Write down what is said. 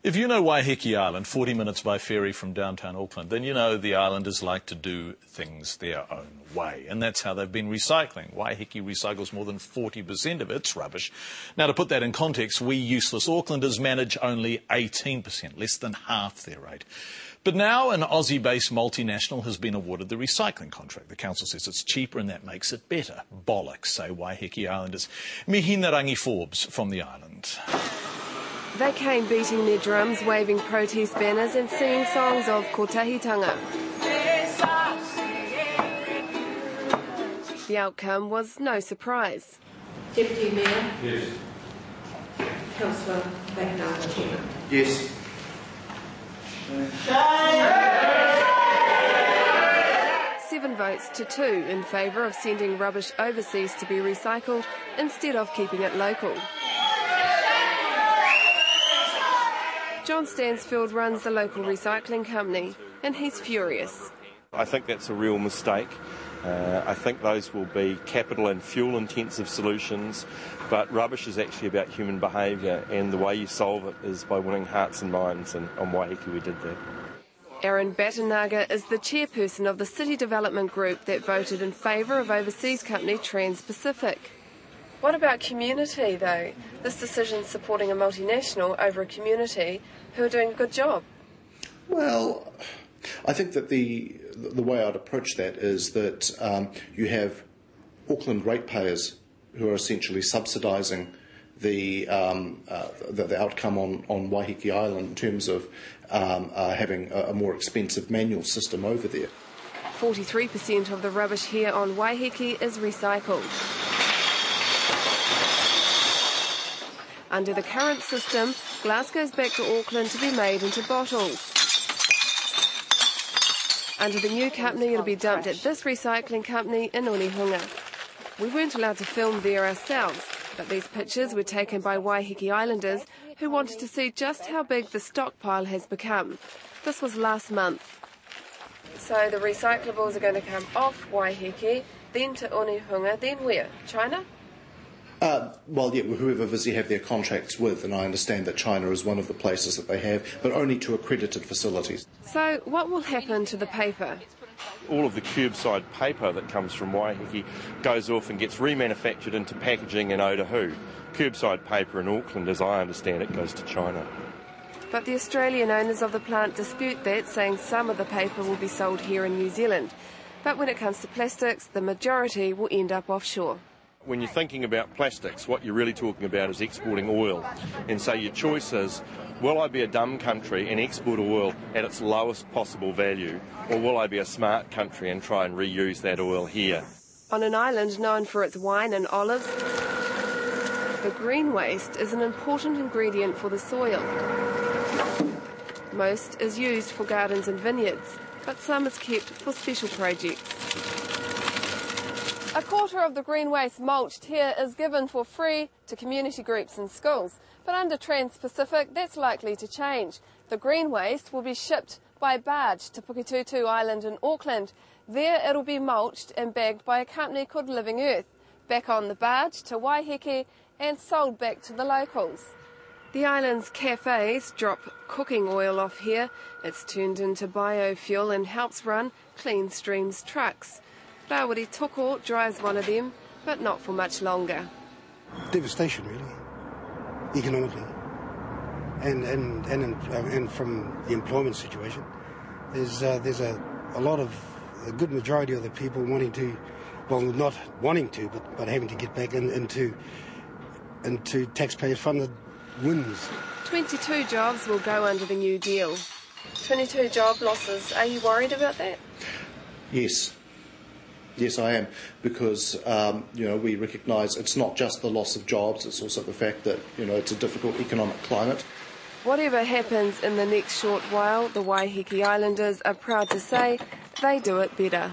If you know Waiheke Island, 40 minutes by ferry from downtown Auckland, then you know the islanders like to do things their own way. And that's how they've been recycling. Waiheke recycles more than 40% of its rubbish. Now, to put that in context, we useless Aucklanders manage only 18%, less than half their rate. But now an Aussie-based multinational has been awarded the recycling contract. The council says it's cheaper and that makes it better. Bollocks, say Waiheke Islanders. Mihina Rangi Forbes from the island. They came beating their drums, waving protest banners and singing songs of kotahitanga. The outcome was no surprise. Deputy Mayor? Yes. Councillor Waiheke? Yes. 7 votes to 2 in favour of sending rubbish overseas to be recycled instead of keeping it local. John Stansfield runs the local recycling company, and he's furious. I think that's a real mistake. I think those will be capital and fuel intensive solutions, but rubbish is actually about human behaviour, and the way you solve it is by winning hearts and minds, and on Waiheke we did that. Erin Batanaga is the chairperson of the city development group that voted in favour of overseas company Trans-Pacific. What about community, though? This decision supporting a multinational over a community who are doing a good job. Well, I think that the way I'd approach that is that you have Auckland ratepayers who are essentially subsidising the outcome on Waiheke Island in terms of having a more expensive manual system over there. 43% of the rubbish here on Waiheke is recycled. Under the current system, glass goes back to Auckland to be made into bottles. Under the new company, it'll be dumped at this recycling company in Onehunga. We weren't allowed to film there ourselves, but these pictures were taken by Waiheke Islanders who wanted to see just how big the stockpile has become. This was last month. So the recyclables are going to come off Waiheke, then to Onehunga, then where? China? Well, yeah, whoever Visi have their contracts with, and I understand that China is one of the places that they have, but only to accredited facilities. So what will happen to the paper? All of the curbside paper that comes from Waiheke goes off and gets remanufactured into packaging in Otahu. Curbside paper in Auckland, as I understand it, goes to China. But the Australian owners of the plant dispute that, saying some of the paper will be sold here in New Zealand. But when it comes to plastics, the majority will end up offshore. When you're thinking about plastics, what you're really talking about is exporting oil. And so your choice is, will I be a dumb country and export oil at its lowest possible value, or will I be a smart country and try and reuse that oil here? On an island known for its wine and olives, the green waste is an important ingredient for the soil. Most is used for gardens and vineyards, but some is kept for special projects. A quarter of the green waste mulched here is given for free to community groups and schools. But under Trans-Pacific, that's likely to change. The green waste will be shipped by barge to Pukitutu Island in Auckland. There it'll be mulched and bagged by a company called Living Earth, back on the barge to Waiheke and sold back to the locals. The island's cafes drop cooking oil off here. It's turned into biofuel and helps run Cleanstream's trucks. Rawiri Toko drives one of them, but not for much longer. Devastation, really, economically, and from the employment situation. There's a lot of a good majority of the people wanting to, well, not wanting to, but having to get back into taxpayer-funded wins. 22 jobs will go under the new deal. 22 job losses. Are you worried about that? Yes. Yes, I am, because we recognise it's not just the loss of jobs, it's also the fact that it's a difficult economic climate. Whatever happens in the next short while, the Waiheke Islanders are proud to say they do it better.